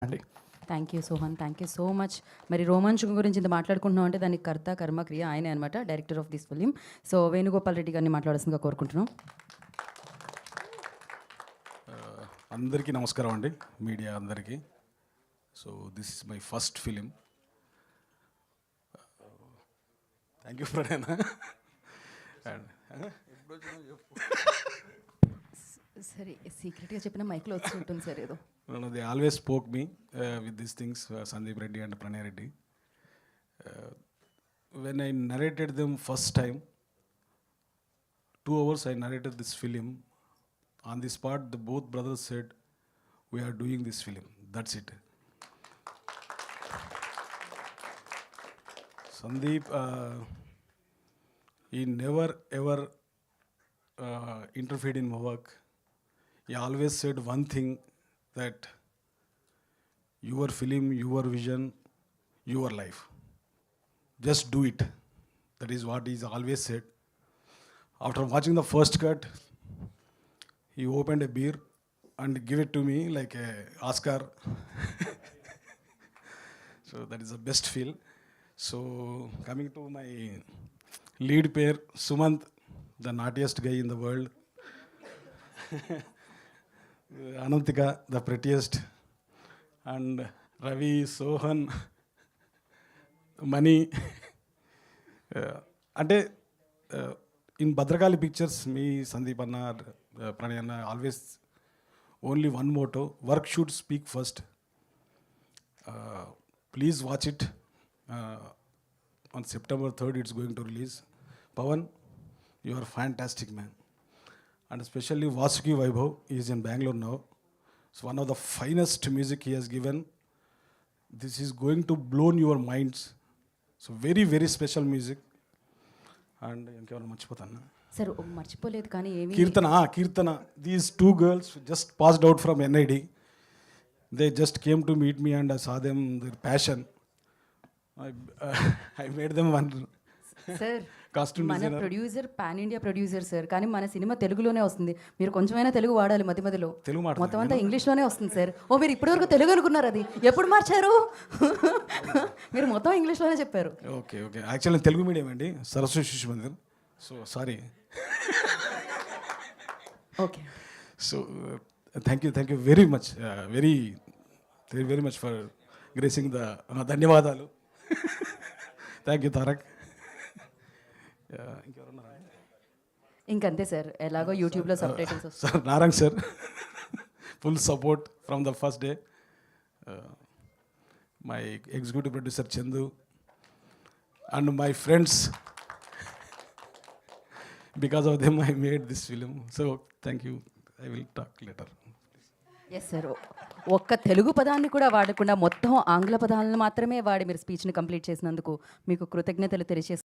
అండి. Thank you Sohan, thank you so much. మరి రోమాంచకం గురించి ఇంత మాట్లాడుకుంటున్నాం అంటే దానికి కర్త కర్మ క్రియ ఆయనే అనమాట, director of this film. So Venugopal Reddy గారిని మాట్లాడాల్సిందిగా కోరుకుంటున్నాం. అందరికీ నమస్కారం అండి, మీడియా అందరికీ. So this is my first film. Thank you Pranay. సరే, సీక్రెట్గా చెప్పిన మైక్లో వచ్చి ఉంటుంది సార్ ఏదో. They always spoke me with these things, Sandeep Reddy and Pranay Reddy. When I narrated them first time, 2 hours I narrated this film. On the spot, the both brothers said, "We are doing this film." That's it. Sandeep, he never ever interfered in my work. He always said one thing, that your film, your vision, your life. Just do it. That is what he's always said. After watching the first cut, he opened a beer and gave it to me like a Oscar. So that is the best feel. So coming to my lead pair, Sumant, the naughtiest guy in the world. Anantika, the prettiest. And Ravi, Sohan, Mani. అంటే in Bhadrakali Pictures, me, Sandeep Anna, Pranay Anna, always only one motto: work should speak first. Please watch it. On September 3rd, it's going to release. Pawan, you are fantastic, man. And especially Vasuki Vaibhav, he is in Bangalore now. It's one of the finest music he has given. This is going to blow your minds. So very, very special music. And ఇంకెవరైనా మర్చిపోతాను sir, మర్చిపోలేదు కానీ ఏమి. కీర్తన, these 2 girls just passed out from NID. They just came to meet me and I saw them, their passion. I made them one sir, costume మన designer. Producer pan India producer sir, కానీ మన cinema తెలుగులోనే వస్తుంది. మీరు కొంచెమైనా తెలుగు వాడాలి మధ్య మధ్యలో. తెలుగు మాట్లాడండి. మొత్తం అంతా ఇంగ్లీష్లోనే వస్తుంది సార్. ఓ, మీరు ఇప్పటివరకు తెలుగు అనుకున్నారు, అది ఎప్పుడు మార్చారు? మీరు మొత్తం ఇంగ్లీష్లోనే చెప్పారు. ఓకే యాక్చువల్లీ తెలుగు మీడియం అండి, Saraswati Shishu Mandir. So sorry. Okay. So thank you very much, very very much for gracing the. ధన్యవాదాలు. Thank you Tarak. ఇంకెవరున్నారా? ఇంకంతే సార్, ఎలాగో యూట్యూబ్లో సబ్ టైటిల్స్ వస్తాయి. Sir Narayan sir, full support from the first day. My executive producer Chandu and my friends, because of them I made this film. So thank you. I will talk later. Yes sir, ఒక్క తెలుగు పదాన్ని కూడా వాడకుండా మొత్తం ఆంగ్ల పదాలను మాత్రమే వాడి మీరు స్పీచ్ని కంప్లీట్ చేసినందుకు మీకు కృతజ్ఞతలు తెలియజేస్తున్నాను.